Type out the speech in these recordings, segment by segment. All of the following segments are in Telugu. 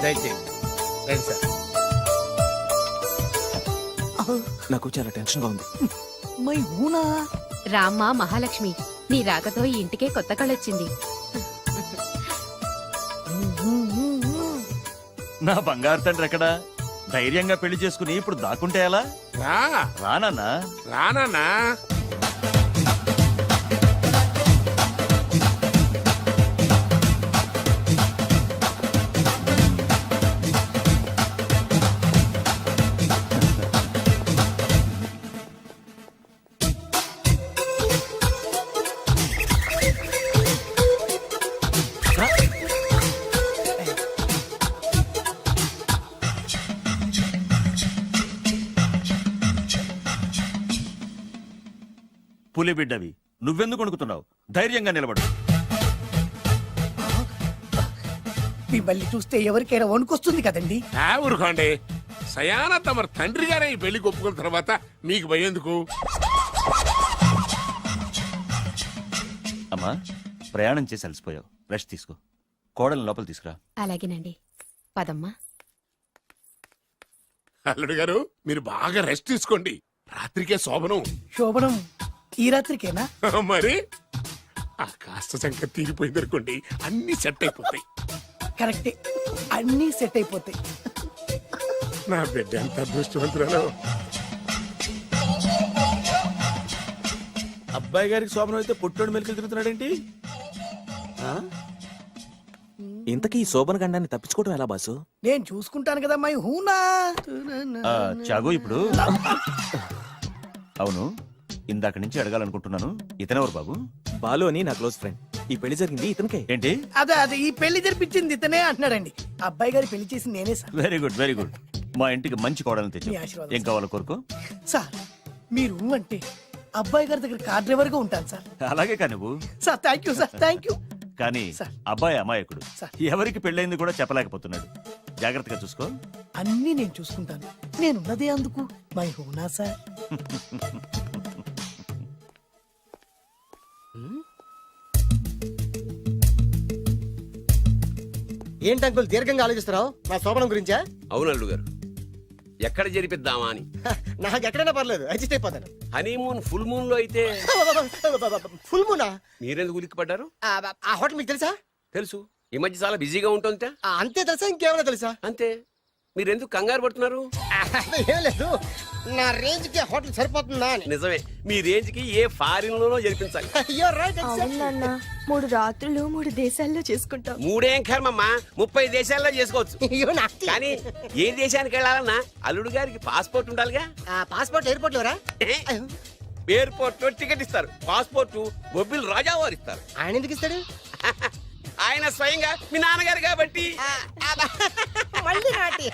దయచేయండి రండి సార్. నాకు చాలా టెన్షన్ గా ఉంది. మై హూనా రామ్మ మహాలక్ష్మి, నీ రాకతో ఈ ఇంటికే కొత్త కళొచ్చింది. నా బంగారు తండ్రి ఎక్కడా? ధైర్యంగా పెళ్లి చేసుకుని ఇప్పుడు దాక్కుంటే ఎలా? రా రానన్నా. రానా పులి బిడ్డవి, నువ్వెందుకు వణుకుతున్నావు? ధైర్యంగా నిలబడు. మిమ్మల్ని చూస్తే ఎవరికైనా వణుకొస్తుంది కదండి. ఊరుకోండి. సయానా తమ తండ్రి గారే ఈ పెళ్లి ఒప్పుకున్న తర్వాత మీకు భయందుకు? అమ్మా, ప్రయాణం చేసి అలసిపోయావు, రెస్ట్ తీసుకో. కోడలు లోపల తీసుకురా. అలాగేనండి, పదమ్మా. అల్లుడు గారు, మీరు బాగా రెస్ట్ తీసుకోండి. రాత్రికే శోభనం. శోభనం ఈ రాత్రికేనా? మరి ఆ కాస్త సంఖ్య తీరిపోయింది అనుకోండి, అన్ని సెట్ అయిపోతాయి. కరెక్టే, అన్నీ సెట్ అయిపోతాయి. నా బిడ్డ ఎంత అదృష్టవంతురాలు. అబ్బాయి గారికి శోభనం అయితే పుట్టోడు మెలికలు తిరుగుతున్నాడేంటి? ఇంతకీ ఈ శోభన గండాన్ని తప్పించుకోవడం ఎలా బాసు? నేను చూసుకుంటాను కదా మై హూనా. చాగు, ఇప్పుడు అవును, ఇందాక నుంచి అడగాలనుకుంటున్నాను, ఇతనెవరు బాబు? బాలు అని నా క్లోజ్ ఫ్రెండ్. ఈ పెళ్లి జరిగింది ఇతనికే. ఏంటి? అదే ఈ పెళ్లి జరిపించింది ఇతనే అంటున్నాడండి. అబ్బాయి గారి పెళ్లి చేసింది నేనే sir. Very good, very good. మా ఇంటికి మంచి కోడలను తెచ్చు. మీ ఆశీర్వాదం ఏం కావాలో కోరుకో. సార్ మీరు అంటే అబ్బాయి గారి దగ్గర కార్ డ్రైవర్ గా ఉంటాను సార్. అలాగే కా నువ్వు. Sir thank you sir, thank you. కానీ సార్. అబ్బాయి అమాయకుడు, సార్. ఎవరికి పెళ్ళైంది కూడా చెప్పలేకపోతున్నాడు. జాగ్రత్తగా చూసుకో. అన్నీ నేను చూసుకుంటాను. నేనున్నదే అందుకు మై హూనా సార్. ఏంటి అంకుల్ దీర్ఘంగా ఆలోచిస్తున్నావు? నా శోభనం గురించా? అవును అల్లుడు గారు, ఎక్కడ జరిపిద్దామా అని. నాకు ఎక్కడైనా పర్లేదు, అడ్జస్ట్ అయిపోతాను. హనీమూన్ ఫుల్ మూన్ లో అయితే ఫుల్ మూనా? మీరెందుకు ఉలిక్కిపడ్డారు? ఆ హోటల్ మీకు తెలుసా? తెలుసు, ఈ మధ్య చాలా బిజీగా ఉంటుందిట. అంతే తెలుసా? ఇంకేమైనా తెలుసా? అంతే. మీరెందుకు కంగారు పడుతున్నారు? ఏం లేదు, నా రేంజ్ కి హోటల్ సరిపోతుందా అని. నిజమే, మీ రేంజ్ కి ఏ ఫారిన్ లోనో జరిపించాలి. అయ్యో రైట్. అవునన్నా, 3 రాత్రులు 3 దేశాల్లో చేసుకుంటాం. 3 కర్మమ్మా, 30 దేశాల్లో చేసుకోవచ్చు. కానీ ఏ దేశానికి వెళ్ళాలన్నా అల్లుడు గారికి పాస్పోర్ట్ ఉండాలిగా. Passport airport LoRa? ఎయిర్పోర్ట్ లో టికెట్ ఇస్తారు, పాస్పోర్ట్ బొబ్బిల్ రాజా వారు ఇస్తారు. ఆయన ఎందుకు ఇస్తాడు? ఆయన స్వయంగా మీ నాన్నగారు కాబట్టి. మళ్ళీ నాటి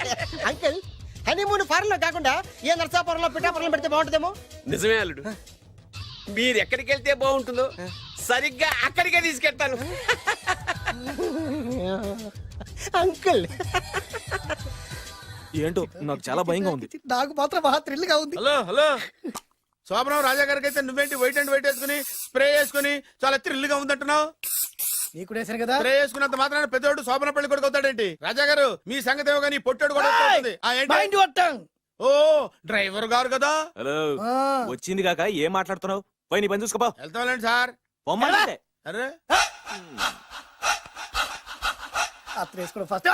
అంకుల్, హనీమూన్ ఫారెన్ లో కాకుండా ఏ నర్సాపురంలో పిఠాపురంలో పెడితే బాగుంటుందేమో. నిజమే అల్లుడు, మీరు ఎక్కడికి వెళ్తే బాగుంటుందో సరిగ్గా అక్కడికే తీసుకెళ్తాను. అంకుల్ ఏంటో నాకు చాలా భయంగా ఉంది. నాకు మాత్రం బాగా థ్రిల్ గా ఉంది. హలో హలో, శోభనం రాజా గారికి అయితే నువ్వేంటి వైట్ అండ్ వైట్ వేసుకుని స్ప్రే వేసుకుని చాలా థ్రిల్ గా ఉందంటున్నావు? నీకు వేసాను కదా. స్ప్రే వేసుకున్నంత మాత్రాన పెద్దోడు శోభన పెళ్లి కొడుకు అవుతాడేంటి? రాజా గారు, మీ సంగతి ఏమో కానీ పొట్టోడు కూడా అవుతుంది. Mind your tongue. ఓ డ్రైవర్ గారు కదా. హలో, వచ్చింది కాక ఏం మాట్లాడుతున్నావు? పోయి నీ పని చూసుకోపో. వెళ్తాంలేండి సార్. పొమ్మంటే అరే అత్ర వేసుకోవడం ఫస్ట్.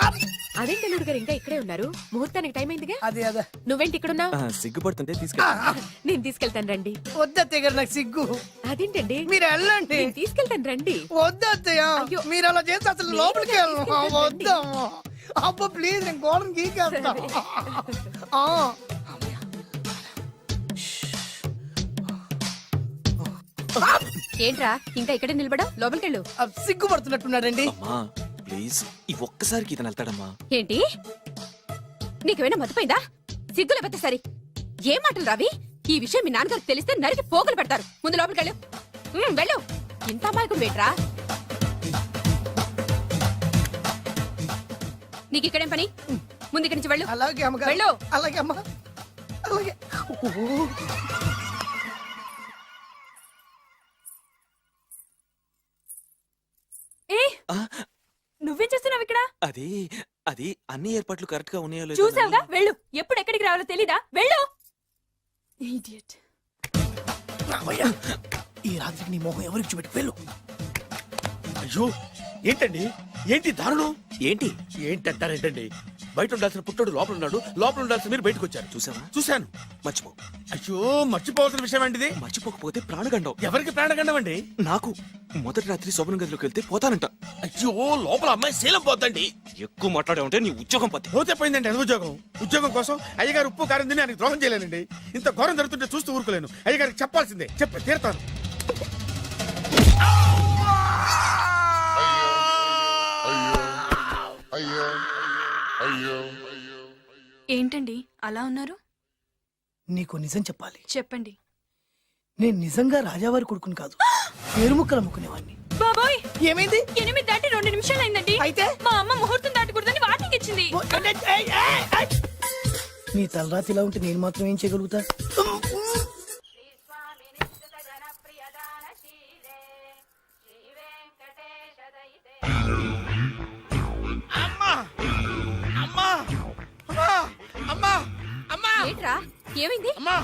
అదేంటి అల్లుడు గారు ఇంకా ఇక్కడే ఉన్నారు? ముహూర్తానికి టైం అయిందిగా. అదే నువ్వేంటి ఇక్కడున్నావు? సిగ్గుపడుతుంటే తీసుకెళ్ళి. నేను తీసుకెళ్తాను రండి. వద్దత్తయ్య గారు, నాకు సిగ్గు. అదేంటండి? మీరు వెళ్ళండి. నేను తీసుకెళ్తాను రండి. వద్దత్తయ్య, అయ్యో. మీరు అలా చేస్తే అసలు లోపలికి వద్దాము. అబ్బా ప్లీజ్, నేను గోడను గీకేస్తా. ఏంట్రా ఇంకా ఇక్కడే నిలబడా? లోపలికెళ్ళు. సిగ్గుపడుతున్నట్టున్నాడండి. అమ్మా ప్లీజ్, ఈ ఒక్కసారికి ఇతను వెళ్తాడమ్మా. ఏంటి, నీకేమైనా మతిపోయిందా? సిగ్గు లేకపోతే సరి. ఏ మాటలు రావి? ఈ విషయం మీ నాన్నగారికి తెలిస్తే నరికి పోగులు పెడతారు. ముందు లోపలికెళ్ళు. వెళ్ళు. ఇంత అమాయకం వేట్రా? నీకు ఇక్కడేం పని? ముందు ఇక్కడి నుంచి వెళ్ళు. అలాగే అమ్మగారు. వెళ్ళు. అలాగే అమ్మా, అలాగే. ఏ, నువ్వేం చేస్తున్నావు ఇక్కడ? అది అది అన్ని ఏర్పాట్లు కరెక్ట్ గా ఉన్నాయో లేదో చూసావుగా అని- వెళ్ళు ఎప్పుడు ఎక్కడికి రావాలో తెలీదా వెళ్ళు ఇడియట్. రామయ్య ఈ రాత్రికి నీ మొహం ఎవరికి చూపెట్టి వెళ్ళు. అయ్యో ఏంటండి ఏంటి దారుణం ఏంటి ఏంటంటారేంటండి బయట ఉండాల్సిన పుట్టోడు లోపల ఉన్నాడు లోపల ఉండాల్సిన మీరు బయటకు వచ్చారు చూసావా చూశాను మర్చిపో అయ్యో మర్చిపోవాల్సిన విషయం అండి మర్చిపోకపోతే ప్రాణగండం ఎవరికి ప్రాణగండం అండి నాకు మొదటి రాత్రి శోభన గదిలోకి వెళ్తే పోతానంట. అయ్యో లోపల అమ్మాయి శీలం పోతండి ఎక్కువ మాట్లాడే ఉంటే నీ ఉద్యోగం పత్తి. పోతే పోయిందండి అది ఉద్యోగం కోసం అయ్యగారు ఉప్పు కారం తిని ఆయనకి ద్రోహం చేయలేనండి ఇంత ఘోరం జరుగుతుంటే చూస్తూ ఊరుకోలేను అయ్యగారికి చెప్పాల్సిందే చెప్పి తీరుతాను ఏంటండి అలా ఉన్నారు నీకు నిజం చెప్పాలి. చెప్పండి. నేను నిజంగా రాజావారి కొడుకుని కాదు పేరుముక్కలు అమ్ముకునేవాడిని. బాబోయ్ ఏమైంది? 8 దాటి 2 నిమిషాలు అయిందండి. అయితే? మా అమ్మ ముహూర్తం దాటకూడదని వాటికి ఇచ్చింది. నీ తలరాతి ఇలా ఉంటే నేను మాత్రం ఏం చేయగలుగుతా? అమ్మా అమ్మా అమ్మా అమ్మా అమ్మా ఏంట్రా ఏమైంది? అమ్మా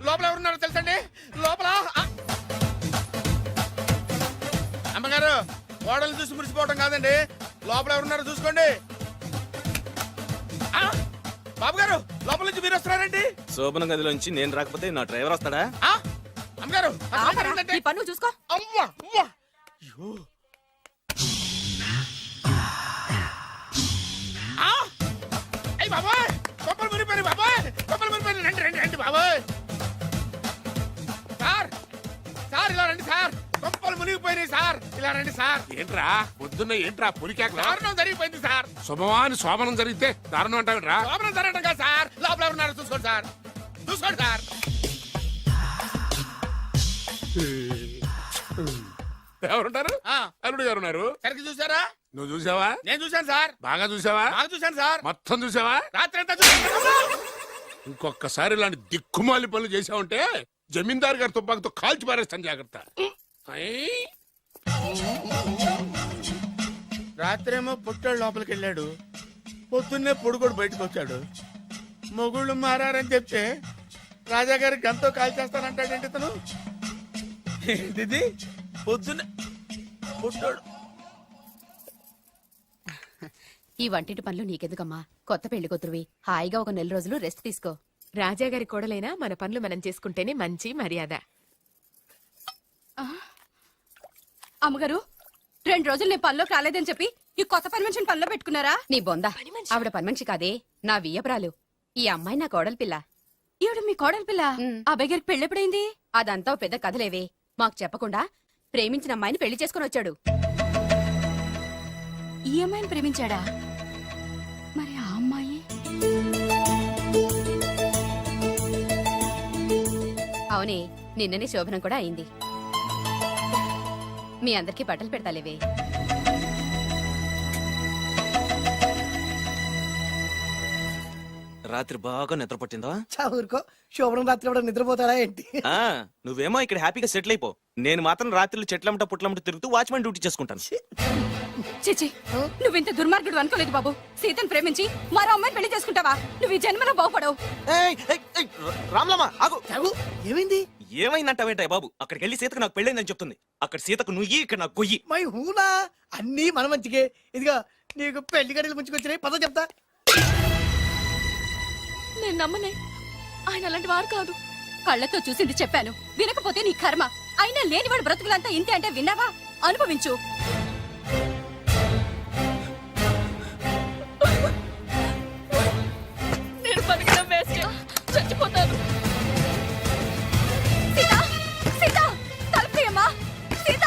లోపల ఎవరున్నారో తెలుసండి లోపల అమ్మగారు ఓడలు చూసి మురిసిపోవడం కాదండి లోపల ఎవరున్నారో చూసుకోండి ఆ, బాబు గారు లోపల నుంచి మీరు వస్తున్నారండి శోభన గదిలోంచి నేను రాకపోతే నా డ్రైవర్ వస్తాడా? ఆ, అమ్మగారు అసలు ఆపరా, ఏంటంటే- నీ పన్ను చూసుకో. అవ్వా అవ్వా అయ్యో ఆ! అయ్ బాబాయ్ కొప్పలు మునిపోయి బాబాయ్ కొప్పలు మునిపోయి రండి రండి రండి బాబాయ్ సార్ సార్ ఇలా రండి సార్ కొప్పలు మునిగిపోయినాయి సార్ ఇలా రండి సార్ ఏంట్రా పొద్దున్న ఏంట్రా పులికేకలా దారుణం జరిగిపోయింది సార్ శుభమాని శోభనం జరిగితే దారుణం అంటావుట్రా లోపల జరగడం కాదు సార్ లోపల ఉన్నారో చూసుకోండి సార్ చూసుకోండి సార్ ఎవరుంటారు ఆ, అల్లుడు గారు ఉన్నారు సరిగ్గా చూసారా నువ్వు చూసావా నేను చూశాను సార్ బాగా చూసావా బాగా చూశాను సార్ మొత్తం చూసావా రాత్రి అంతా చూశాను ఇంకొకసారి ఇలాంటి దిక్కుమాలి పనులు చేసావంటే జమీందారు గారి తుపాకుతో కాల్చి పారేస్తాను జాగ్రత్త ఐ, రాత్రేమో పుట్టాడు లోపలికి వెళ్ళాడు పొద్దున్నే పొడుగోడు బయటకు వచ్చాడు మొగుళ్ళు మారని చెప్తే రాజాగారి గంతో కాల్ చేస్తానంటాడేంటి ఇతను ఏంటిది పొద్దున్నే పుట్టాడు ఈ వంటింటి పనులు నీకెందుకమ్మా? కొత్త పెళ్లి కూతురువి హాయిగా ఒక 4 రోజులు రెస్ట్ తీసుకో. రాజాగారి కోడలైనా మన పనులు మనం చేసుకుంటేనే మంచి మర్యాద. అమ్మగారు 2 రోజులు నేను పనిలోకి రాలేదని చెప్పి ఈ కొత్త పని మనిషిని పనిలో పెట్టుకున్నారా? నీ బొంద ఆవిడ పని మనిషి కాదే నా వియ్యపురాలు. ఈ అమ్మాయి నా కోడలి పిల్ల. ఈవిడ మీ కోడలి పిల్ల. అబ్బాయి గారికి పెళ్ళెప్పుడైంది? అదంతా ఓ పెద్ద కథలేవే మాకు చెప్పకుండా ప్రేమించిన అమ్మాయిని పెళ్లి చేసుకుని వచ్చాడు. ఈ అమ్మాయిని ప్రేమించాడా? మరి ఆ అమ్మాయి? అవునే నిన్ననే శోభనం కూడా అయింది. మీ అందరికీ బట్టలు పెడతాలేవే. రాత్రి బాగా నిద్ర పట్టిందా? చా ఊరుకో, శోభనం రాత్రి కూడా నిద్రపోతాడా ఏంటి? ఆ, నువ్వేమో ఇక్కడ హ్యాపీగా సెటిల్ అయిపో. నేను మాత్రం రాత్రులు చెట్లమ్మట పుట్లమ్మట తిరుగుతూ వాచ్మెన్ డ్యూటీ చేసుకుంటాను. చిచి నువ్వింత దుర్మార్గుడు అనుకోలేదు బాబు. సీతను ప్రేమించి మరో అమ్మాయిని పెళ్లి చేసుకుంటావా? నువ్వు ఈ జన్మలో బాగుపడవు. రామ్లమ్మా ఆగు. చావు, ఏమైంది? ఏమైందంటావేంటయ్య బాబు? అక్కడికి వెళ్ళి సీతకు నాకు పెళ్ళైందని చెప్తుంది. అక్కడ సీతకు నుయ్యి, ఇక్కడ నాకు గొయ్యి. మై హూనా అన్నీ మన మంచికే. ఇదిగా నీకు పెళ్లి గడియలు ముంచుకొచ్చినాయి, పద చెప్తా. నేను నమ్మనే. ఆయన అలాంటి వారు కాదు. కళ్ళతో చూసింది చెప్పాను, వినకపోతే నీ కర్మ. అయినా లేనివాడు బ్రతుకులంతా ఇంతే అంటే విన్నావా? అనుభవించు. నేను బతకడం వేస్ట్. చచ్చిపోతాను. సీత సీత తలుపుతీయమ్మా. సీత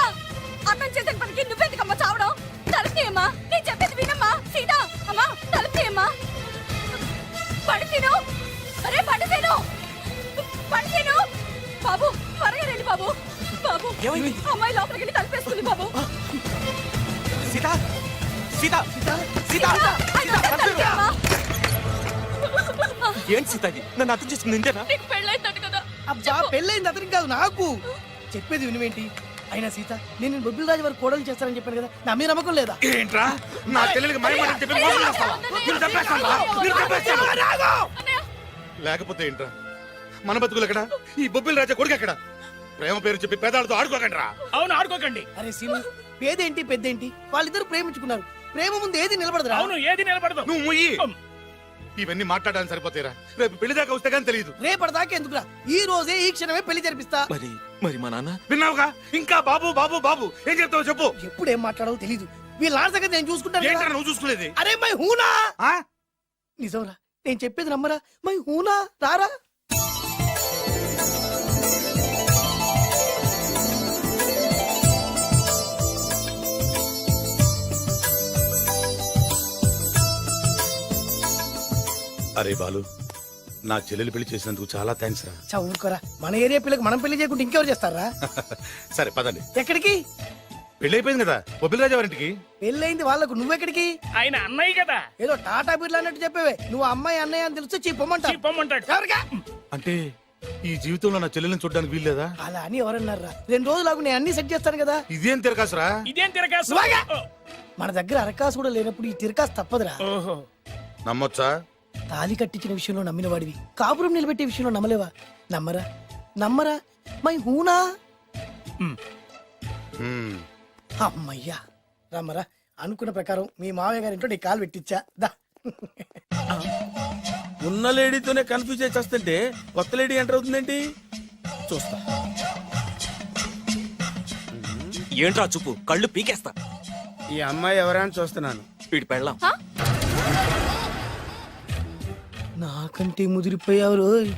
అన్నం చేసిన పనికి నువ్వెందుకమ్మా చావడం? తలుపుతీయమ్మా, నేను చెప్పేది వినమ్మా. సీత అమ్మా తలుపుతీయమ్మా. పడితేను అరే పడితేను పడితేను. బాబు త్వరగా రండి బాబు. బాబు ఏమైంది? అమ్మాయి లోపలికి వెళ్ళి తలుపేసుకుంది బాబు. సీత సీత సీత తలుపుతీయమ్మా. ఏంటి సీత ఇది? నన్ను అర్థం చేసుకుంది ఇంతేనా? నీకు పెళ్ళైందట కదా. అబ్బా పెళ్ళైంది అతనికి కాదు నాకు. చెప్పేది వినువేంటి? అయినా సీత నేను బొబ్బిల్ రాజు వారు కోడలు చేస్తానని చెప్పాను కదా నా మీద నమ్మకం లేదా? ఏంట్రా నా చెల్లెలికి మయమని చెప్పి మోసం చేస్తావా? నిన్ను చంపేస్తావా? నిన్ను చంపేస్తావా? లేకపోతే ఏంట్రా మన బతుకులు ఎక్కడ? ఈ బొబ్బిల్ రాజా కొడుకు ఎక్కడ? ప్రేమ పేరు చెప్పి పేదాలతో ఆడుకోకండి రా. అవును ఆడుకోకండి. అరే సీను, పేదేంటి పెద్దేంటి, వాళ్ళిద్దరు ప్రేమించుకున్నారు. ప్రేమ ముందు ఏది నిలబడదురా. అవును ఏది నిలబడదు. నువ్వు ముయ్యి. ఇవన్నీ మాట్లాడడానికి సరిపోతారా? రేపు పెళ్లి దాకా వస్తే కానీ తెలియదు. రేపటిదాకా ఎందుకురా, ఈ రోజే ఈ క్షణమే పెళ్లి జరిపిస్తా. మరి మా నాన్న విన్నావుగా? ఇంకా బాబు బాబు బాబు ఏం చెప్తావు చెప్పు. ఎప్పుడు ఏం మాట్లాడాలో తెలీదు. వీళ్ళ నాన్న సంగతి నేను చూసుకుంటాను ఏంట్రా కదా. నువ్వు చూసుకోలేదు? అరే మై హూనా. ఆ? నిజంరా, నేను చెప్పేది నమ్మరా? మై హూనా, రారా. అరే బాలు, నా చెల్లెలు పెళ్లి చేసినందుకు చాలా థ్యాంక్స్ రా. చదువుకోరా, మన ఏరియా పిల్లకి మనం పెళ్లి చేయకుండా ఇంకెవరు చేస్తారా? సరే పదండి. ఎక్కడికి? పెళ్లి అయిపోయింది కదా బొబ్బిల్ రాజా వారింటికి. పెళ్ళయింది వాళ్ళకు, నువ్వెక్కడికి? ఆయన అన్నయ్య కదా. ఏదో టాటా బిర్లా అన్నట్టు చెప్పేవే. నువ్వు అమ్మాయి అన్నయ్య అని తెలిస్తే చెప్పమంటా. చెప్పమంటాడు. ఎవరికా? అంటే ఈ జీవితంలో నా చెల్లెల్ని చూడడానికి వీల్లేదా? అలా అని ఎవరన్నారా? 2 రోజులకు నేను అన్ని సెట్ చేస్తాను కదా. ఇదేం తిరగాసురా? ఇదేం తిరగాసు. నువ్వాగా. మన దగ్గర అరకాసు కూడా లేనప్పుడు ఈ తిరకాసు తప్పదురా. ఓహో. నమ్మొచ్చా? తాలి కట్టించిన విషయంలో నమ్మిన వాడివి, కాపురం నిలబెట్టే విషయంలో నమ్మలేవా? నమ్మరా నమ్మరా మై హూనా. హ్మ్. అమ్మయ్యా, రమ్మరా. అనుకున్న ప్రకారం మీ మావయ్య గారి ఇంట్లో నీ కాలు పెట్టించా. దా. ఉన్న లేడీతోనే కన్ఫ్యూజ్ చేసి వస్తుంటే కొత్త లేడీ ఎంటర్ అవుతుందేంటి? చూస్తా. ఏంట్రా చూపు, కళ్ళు పీకేస్తా. ఈ అమ్మాయి ఎవరా అని చూస్తున్నాను. వీడి పెళ్ళాం. నాకంటే ముదిరిపోయావు రోయ్.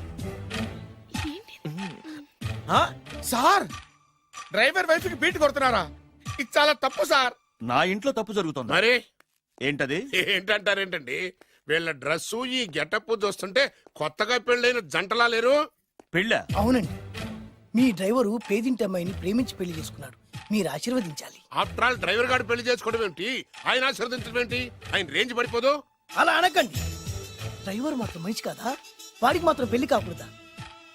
సార్, డ్రైవర్ వైఫ్ కి బీట్ కొడుతున్నారా? ఇది చాలా తప్పు సార్. నా ఇంట్లో తప్పు జరుగుతుంది. మరి ఏంటది? ఏంటంటారేంటండి? వీళ్ళ డ్రెస్సు ఈ గెటప్ చూస్తుంటే కొత్తగా పెళ్ళైన జంటలా లేరు. పెళ్ళా? అవునండి, మీ డ్రైవరు పేదింటి అమ్మాయిని ప్రేమించి పెళ్లి చేసుకున్నాడు. మీరు ఆశీర్వదించాలి. ఆఫ్టర్ ఆల్ డ్రైవర్ గారు పెళ్లి చేసుకోవడం ఏంటి, ఆయన ఆశీర్వదించడం ఏంటి? ఆయన రేంజ్ పడిపోదు. అలా అనకండి. డ్రైవర్ మాత్రం మనిషి కాదా? వాడికి మాత్రం పెళ్లి కాకూడదా?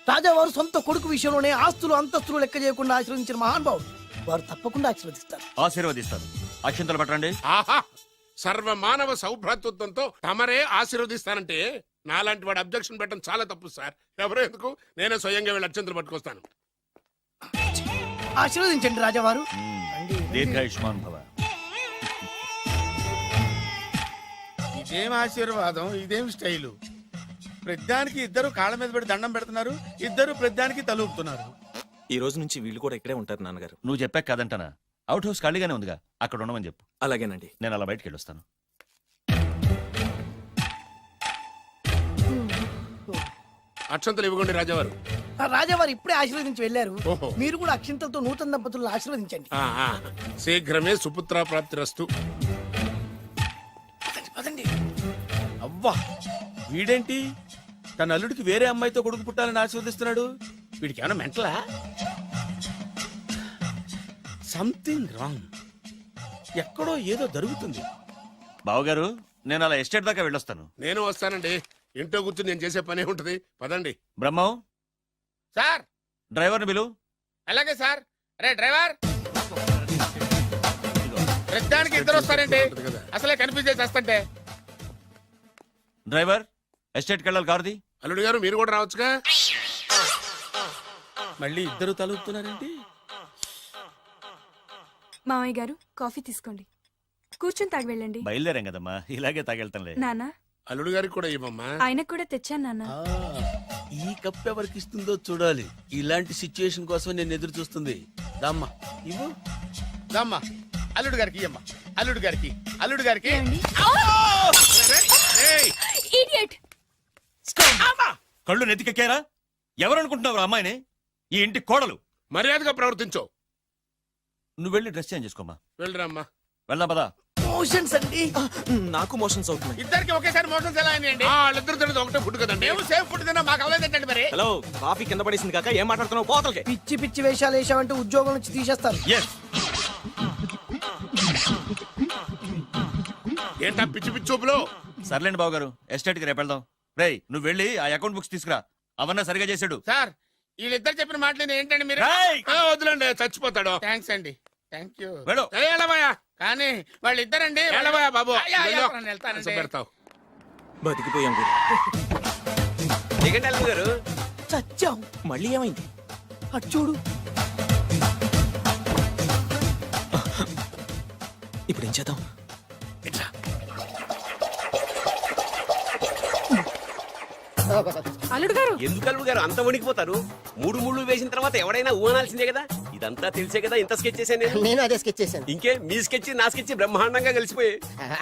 రాజావారు సొంత కొడుకు విషయంలోనే ఆస్తులు అంతస్తులు లెక్క చేయకుండా ఆశీర్వదించిన మహానుభావుడు. వారు తప్పకుండా ఆశీర్వదిస్తారు. ఆశీర్వదిస్తాను. అక్షంతలు పట్టండి. ఆహా, సర్వ మానవ సౌభ్రాతృత్వంతో తమరే ఆశీర్వదిస్తానంటే నాలాంటి వాడు అబ్జెక్షన్ పెట్టడం చాలా తప్పు సార్. ఎవరో ఎందుకు, నేనే స్వయంగా వీళ్ళ అత్యంతలు పట్టుకొస్తాను. ఆశీర్వదించండి రాజావారు. దీర్ఘాయుష్మాన్ భవ. ఇదేం ఆశీర్వాదం, ఇదేం స్టైలు? ప్రద్దానికి ఇద్దరు కాళ్ళ మీద పెట్టి దండం పెడుతున్నారు, ఇద్దరు ప్రద్దానికి తలూపుతున్నారు. ఈ రోజు నుంచి వీళ్ళు కూడా ఇక్కడే ఉంటారు నాన్నగారు. నువ్వు చెప్పాక కాదంటానా? అవుట్ హౌస్ ఖాళీగానే ఉందిగా, అక్కడ ఉండమని చెప్పు. అలాగేనండి. నేను అలా బయటికి వెళ్ళొస్తాను. అక్షంతలు ఇవ్వకండి రాజావారు. ఆ రాజావారు ఇప్పుడే ఆశీర్వదించి వెళ్ళారు. ఓహో. మీరు కూడా అక్షింతలతో నూతన దంపతులను ఆశీర్వదించండి. ఆహా, శీఘ్రమే సుపుత్ర ప్రాప్తిరస్తు. పదండి. అవ్వా, వీడేంటి తన అల్లుడికి వేరే అమ్మాయితో కొడుకు పుట్టాలని ఆశీర్వదిస్తున్నాడు? వీడికి ఏమైనా మెంటలా? Something wrong. ఎక్కడో ఏదో జరుగుతుంది. బావగారు, నేను అలా ఎస్టేట్ దాకా వెళ్ళొస్తాను. నేను వస్తానండి. ఇంట్లో కూర్చుని నేను చేసే పనే ఉంటది. పదండి. బ్రహ్మం, సార్ డ్రైవర్ని పిలు. అలాగే సార్. అరే డ్రైవర్, ప్రతిదానికి ఇద్దరు వస్తారండి. అసలే కన్ఫ్యూజ్ చేసి వస్తుంటే. డ్రైవర్, ఎస్టేట్కి వెళ్ళాలి, కారుది. అల్లుడు గారు మీరు కూడా రావచ్చుగా. మళ్ళీ ఇద్దరు తలుపుతున్నారేంటి? మామయ్య గారు కాఫీ తీసుకోండి, కూర్చొని తాగి వెళ్ళండి. బయలుదేరాం కదమ్మా, ఇలాగే తాగెళ్తానులే. నాన్న, అల్లుడు గారికి కూడా ఇవ్వమ్మా. ఆయనకు కూడా తెచ్చాను నాన్న. ఈ కప్ ఎవరికి ఇస్తుందో చూడాలి. ఇలాంటి సిచ్యుయేషన్ కోసం నేను ఎదురు చూస్తుంది. దమ్మా ఇవ్వు, దమ్మా. అల్లుడు గారికి ఇయ్యమ్మా. అల్లుడు గారికి, అల్లుడు గారికి. ఇడియట్. కళ్ళు నెత్తికెక్కారా? ఎవరనుకుంటున్నావు అమ్మాయిని? ఈ ఇంటి కోడలు. మర్యాదగా ప్రవర్తించో. నువ్వు వెళ్ళి డ్రెస్ చేంజ్ చేసుకోమ్మా. వెళ్ళరమ్మా. వెళ్దాం పదా. మోషన్స్ అండి. నాకు మోషన్స్ అవుతున్నాయి. ఇద్దరికి ఒకేసారి మోషన్స్ ఎలా అయినాయండి? వాళ్ళిద్దరు తినదు ఒకటే ఫుడ్ కదండి. మేము సేఫ్ ఫుడ్ తిన్నా మాకు అవ్వలేదండి మరి. హలో, కాఫీ కింద పడేసింది కాక ఏం మాట్లాడుతున్నావు? పోతలకి. పిచ్చి పిచ్చి వేషాలు వేసామంటే ఉద్యోగం నుంచి తీసేస్తారు. ఏంటా పిచ్చి పిచ్చి చూపులు? సర్లేండి బావగారు, ఎస్టేట్కి రేపు వెళ్దాం. రేయ్, నువ్వు వెళ్ళి ఆ అకౌంట్ బుక్స్ తీసుకురా. అవన్నా సరిగా చేసాడు. సార్, వీళ్ళిద్దరు చెప్పిన మాటలు ఏంటండి మీరు రేయ్! వద్దులండి చచ్చిపోతాడు థ్యాంక్స్ అండి థ్యాంక్ యూ వెళ్ళు. వెళ్ళబోయా కానీ వాళ్ళిద్దరండి వెళ్ళబోయా బాబు వెళ్ళు. పెడతావు బతికిపోయాం గురు. దిగండి అల్లుడు గారు. చచ్చాం. మళ్ళీ ఏమైంది? అటు చూడు. ఇప్పుడు ఏం చేద్దాం? అల్లుడు గారు ఎందుకు అల్లుడు గారు అంత వణికిపోతారు? మూడు ముళ్ళు వేసిన తర్వాత ఎవడైనా ఊనాల్సిందే కదా. ఇదంతా తెలిసే కదా ఇంత స్కెచ్ చేశాను నేను. నేను అదే స్కెచ్ చేశాను. ఇంకే మీ స్కెచ్ నా స్కెచ్ బ్రహ్మాండంగా కలిసిపోయాయి.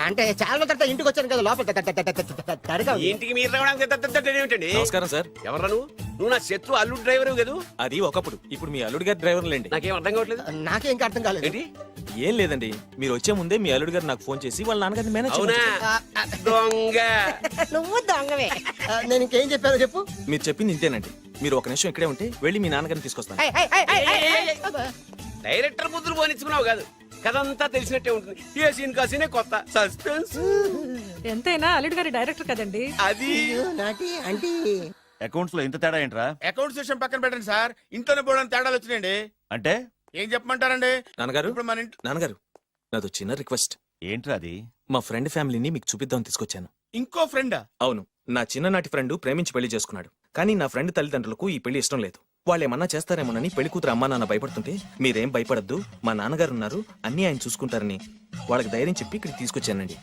అంటే చాలా రోజుల తర్వాత ఇంటికి వచ్చాను కదా, లోపల తడిగా ఉంది. ఇంటికి మీరు రావడానికి ఏమిటండి? నమస్కారం సార్. ఎవరా నువ్వు నా శత్రు అల్లుడు డ్రైవర్ కదా. అది ఒకప్పుడు. ఇప్పుడు మీ అల్లుడు గారి డ్రైవర్లేండి. నాకేం అర్థం కావట్లేదు. నాకే ఇంకా అర్థం కాలేదు. ఏంటి? ఏం లేదండి, మీరు వచ్చే ముందే మీ అల్లుడు గారు నాకు ఫోన్ చేసి వాళ్ళ నాన్నగారిని మేనేజ్ అవునా చేయమని దొంగ. నువ్వు దొంగవే. నేను ఇంకేం చెప్పాను చెప్పు. మీరు చెప్పింది ఇంతేనండి. మీరు ఒక నిమిషం ఇక్కడే ఉంటే వెళ్ళి మీ నాన్నగారిని తీసుకొస్తాను. డైరెక్టర్ ముద్దులు పోనిచ్చుకున్నావు కాదు, కథంతా తెలిసినట్టే ఉంటుంది. ఏ సీన్ కా సీనే కొత్త సస్పెన్స్. ఎంతైనా అల్లుడు గారి డైరెక్టర్ కదండి. అది నాటి అంటే అకౌంట్స్ లో ఇంత తేడా ఏంట్రా? అకౌంట్ సెషన్ పక్కన పెట్టండి సార్, ఇంట్లోనే పోవడానికి తేడాలు వచ్చినాయండి. అంటే ఏం చెప్పమంటారండి? నాన్నగారు, ఇప్పుడు మన ఇంట్లో నాన్నగారు, నాదో చిన్న రిక్వెస్ట్. ఏంట్రా అది? మా ఫ్రెండ్ ఫ్యామిలీని మీకు చూపిద్దాం తీసుకొచ్చాను. ఇంకో ఫ్రెండా? అవును, నా చిన్ననాటి ఫ్రెండ్ ప్రేమించి పెళ్లి చేసుకున్నాడు. కానీ నా ఫ్రెండ్ తల్లిదండ్రులకు ఈ పెళ్లి ఇష్టం లేదు. వాళ్ళు ఏమన్నా చేస్తారేమోనని పెళ్లి కూతురు అమ్మా నాన్న భయపడుతుంటే, మీరేం భయపడద్దు, మా నాన్నగారు ఉన్నారు, అన్నీ ఆయన చూసుకుంటారని వాళ్ళకి ధైర్యం చెప్పి ఇక్కడికి తీసుకొచ్చానండి.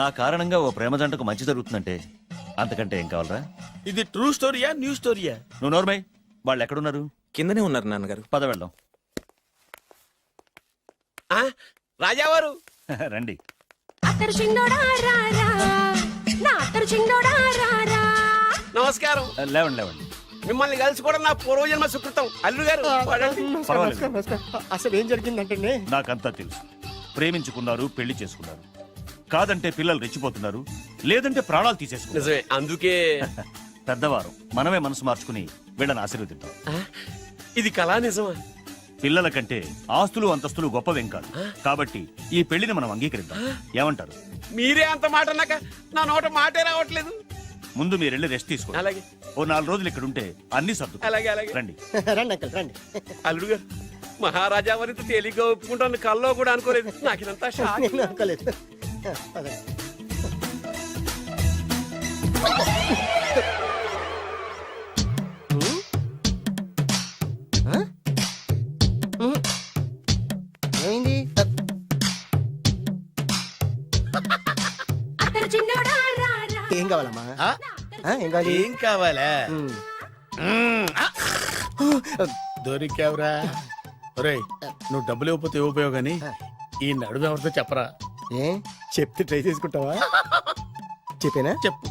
నా కారణంగా ఓ ప్రేమ జంటకు మంచి జరుగుతుందంటే అంతకంటే ఏం కావాలరా? ఇది ట్రూ స్టోరీయా న్యూ స్టోరీయా? నువ్వు నోర్మై. వాళ్ళు ఎక్కడున్నారు? కిందనే ఉన్నారు నాన్నగారు. పద వెళ్దాం. ఆ, రాజావారు రండి. నమస్కారం. లేవండి లేవండి. మిమ్మల్ని కలుసుకోవడం నా పూర్వజన్మ సుకృతం. అల్లుడు గారు పడండి. పర్వాలేదు. అసలు ఏం జరిగిందంటే నాకంతా తెలుసు. ప్రేమించుకున్నారు, పెళ్లి చేసుకున్నారు. కాదంటే పిల్లలు రెచ్చిపోతున్నారు, లేదంటే ప్రాణాలు తీసేసుకున్నారు. నిజమే, అందుకే పెద్దవారు మనమే మనసు మార్చుకుని వీళ్ళని ఆశీర్వదిద్దాం. ఇది కళా నిజమా? పిల్లల కంటే ఆస్తులు అంతస్తులు గొప్పవేం కాదు. కాబట్టి ఈ పెళ్లిని మనం అంగీకరిద్దాం. ఏమంటారు? మీరే అంత మాట అన్నాక నా నోట మాటే రావట్లేదు. ముందు మీరు వెళ్ళి రెస్ట్ తీసుకోండి. అలాగే ఓ 4 రోజులు ఇక్కడ ఉంటే అన్ని సర్దు. అలాగే అలాగే. రండి. రండి అంకల్ రండి. అల్లుడు గారు, మహారాజా వారితో తేలిగ్గా ఒప్పుకుంటాను కల్లో కూడా అనుకోలేదు. నాకు ఇదంతా షాక్. నేను అనుకోలేదు. పదండి. ఏమైంది? ఏం కావాలమ్మా? ఏం కావాలి? ఏం కావాలా? ఉమ్. దొరికావురా. ఒరేయ్, నువ్వు డబ్బులు ఇవ్వకపోతే ఇవ్వబోయావు గానీ ఈ నడుము ఎవరితో చెప్పరా. ఏ చెప్తే ట్రై చేసుకుంటావా? చెప్పేనా? చెప్పు.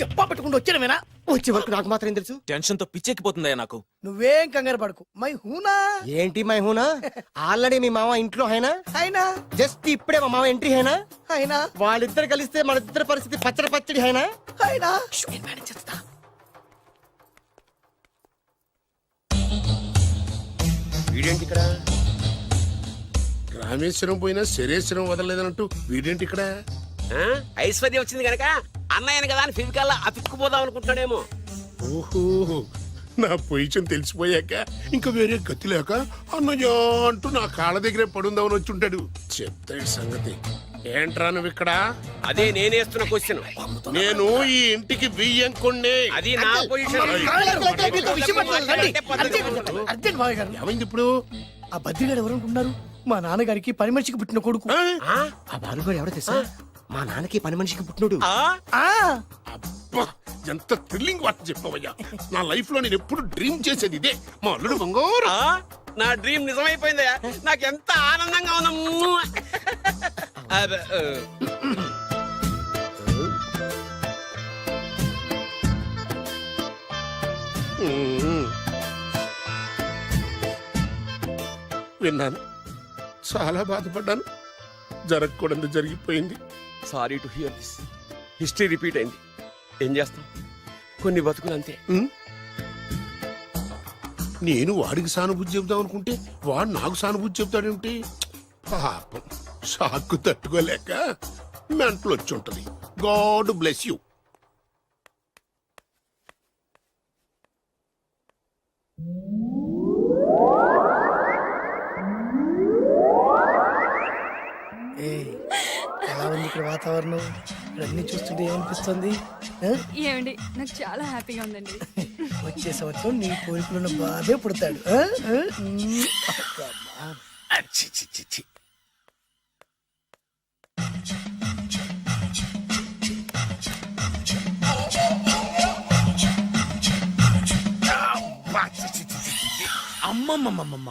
చెప్పా పెట్టుకుంటూ వచ్చానేనా? వచ్చే వరకు నాకు మాత్రం ఏం తెలుసు. టెన్షన్ తో పిచ్చెక్కిపోతుందయ్యా నాకు. నువ్వేం కంగారు పడకు. మై హూనా ఏంటి మై హూనా? ఆల్రెడీ మీ మామ ఇంట్లో అయినా అయినా జస్ట్ ఇప్పుడే మా మామ ఎంట్రీ అయినా అయినా వాళ్ళిద్దరు కలిస్తే మన ఇద్దరు పరిస్థితి పచ్చడి పచ్చడి అయినా అయినా వీడేంటి ఇక్కడ? రామేశ్వరం పోయినా శరేశ్వరం వదలలేదన్నట్టు వీడేంటి ఇక్కడ? ఆ? ఐశ్వర్యం వచ్చింది గనక అన్నయ్యను కదా అని ఫిజికల్లా అతుక్కుపోదాం అనుకుంటున్నాడేమో. ఓహో, నా పొజిషన్ తెలిసిపోయాక ఇంకా వేరే గతి లేక అన్నయ్య అంటూ నా కాళ్ళ దగ్గరే పడుందామని వచ్చి ఉంటాడు. చెప్తాడు సంగతి. ఏంట్రా నువ్వు ఇక్కడ? అదే నేనేస్తున్న క్వశ్చన్. నేను ఈ ఇంటికి బియ్యం కొన్నే. అది నా పొజిషన్. అర్జెంట్ మావయ్య గారు. ఏమైంది ఇప్పుడు? ఆ బద్రిగాడు ఎవరు అనుకుంటున్నారు? మా నాన్నగారికి పని మనిషికి పుట్టిన కొడుకు. ఆ? ఆ బాలుగాడు ఎవడో తెలుసా? మా నాన్నకి పని మనిషికి పుట్టినోడు. ఆ అబ్బా, ఎంత థ్రిల్లింగ్ వార్త చెప్పవయ్యా. నా లైఫ్ లో నేను ఎప్పుడు డ్రీమ్ చేసేది ఇదే. మా అల్లుడు బంగారు. నా డ్రీమ్ నిజమైపోయిందయ్యా. నాకెంత ఆనందంగా ఉందమ్మా. విన్నాను, చాలా బాధపడ్డాను. జరగకూడదు జరిగిపోయింది. Sorry to hear this. History repeat అయింది. ఏం చేస్తాం, కొన్ని బతుకులు అంతే. నేను వాడికి సానుభూతి చెబుదాం అనుకుంటే వాడు నాకు సానుభూతి చెబుతాడేమిటి? పాపం, షాక్కు తట్టుకోలేక మెంటలు వచ్చి ఉంటది. God bless you. ఎలా ఉంది ఇక్కడ వాతావరణం? ఇక్కడ అన్ని చూస్తుంటే ఏమనిపిస్తుంది? ఆ? ఏమండి నాకు చాలా హ్యాపీగా ఉందండి. వచ్చే సంవత్సరం నీ కోరికలున్న బాబే పుడతాడు. ఆ? ఆ? అబ్బా. చి, చి, చి, చి. అబ్బా, చి, చి, చి, చి, చి. అమ్మమ్మమ్మమ్మ,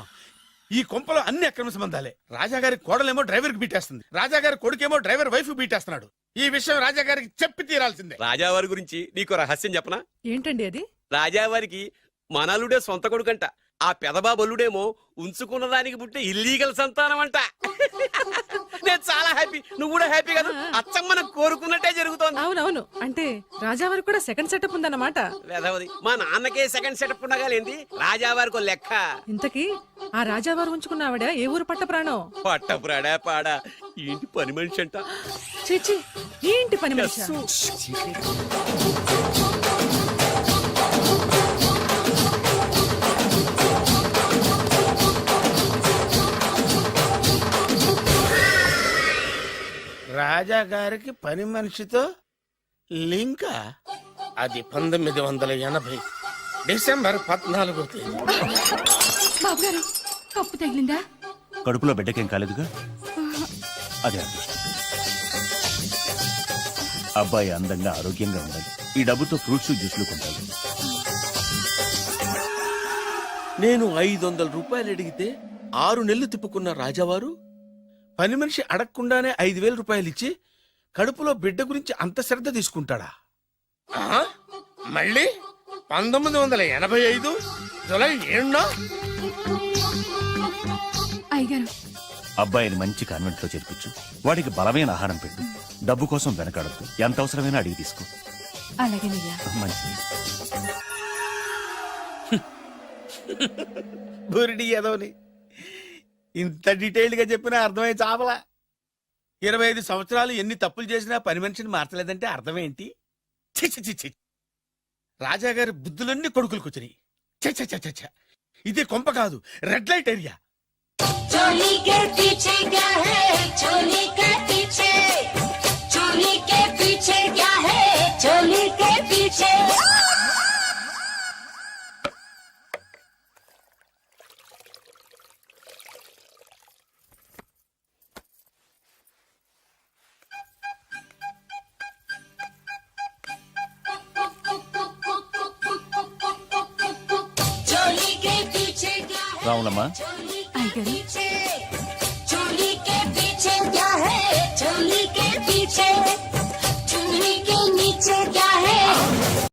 ఈ కొంపలో అన్ని అక్రమ సంబంధాలే. రాజాగారి కోడలేమో డ్రైవర్ కి బీటేస్తుంది, రాజాగారి కొడుకేమో డ్రైవర్ వైఫ్ బీటేస్తున్నాడు. ఈ విషయం రాజాగారికి చెప్పి తీరాల్సిందే. రాజావారి గురించి నీకు రహస్యం చెప్పనా? ఏంటండి అది? రాజావారికి మనలుడే సొంత కొడుకంట. ఆ పెదబాబల్లుడేమో ఉంచుకున్న దానికి పుట్టిన ఇల్లీగల్ సంతానం అంట. నేను చాలా హ్యాపీ, నువ్వు కూడా హ్యాపీ కదా? అచ్చం మనం కోరుకున్నట్టే జరుగుతోంది. అవునవును, అంటే రాజావారికి కూడా సెకండ్ సెటప్ ఉందన్నమాట. వేదవది, మా నాన్నకే సెకండ్ సెటప్ ఉండగాలేంది, రాజావారికి ఓ లెక్క. ఇంతకీ ఆ రాజావారు ఉంచుకున్న ఆవిడ ఏ ఊరు పట్ట ప్రాణం? పట్టపురాడా పాడా ఏంటి పని మనిషి అంట. చీచి, ఏంటి పని మనిషి? రాజాగారికి పని మనిషితో లింక. అది 1980 డిసెంబర్ 14 తేదీ. బాబు గారు, కప్పు తగిలిందా? కడుపులో బిడ్డకేం కాలేదుగా? అదే అదృష్టం. అబ్బాయి అందంగా ఆరోగ్యంగా ఉండాలి. ఈ డబ్బుతో ఫ్రూట్స్ జ్యూస్లు కొంటాడు. నేను 500 రూపాయలు అడిగితే 6 నెలలు తిప్పుకున్న రాజావారు పని మనిషి అడగకుండానే 5,000 రూపాయలు ఇచ్చి కడుపులో బిడ్డ గురించి అంత శ్రద్ధ తీసుకుంటాడా? మళ్ళీ 1985 జూలై 7 అయ్యగారు, అబ్బాయిని మంచి కాన్వెంట్ లో చేర్పించు. వాడికి బలమైన ఆహారం పెట్టు. డబ్బు కోసం వెనకాడద్దు. ఎంత అవసరమైనా అడిగి తీసుకో. అలాగేనయ్యా. మంచిది. బురిడి ఏదోని ఇంత డీటెయిల్డ్ గా చెప్పినా అర్థమై చావలా. 25 సంవత్సరాలు ఎన్ని తప్పులు చేసినా పని మనిషిని మార్చలేదంటే అర్థమేంటి? ఛీ, ఛీ, ఛీ, ఛీ. రాజాగారి బుద్ధులన్నీ కొడుకులకు వచ్చినాయి. ఛ, ఛ, ఛ, ఛ, ఛ. ఇది కొంప కాదు, రెడ్ లైట్ ఏరియా. రావులమ్మా, అయ్యగారు, చోली के नीचे क्या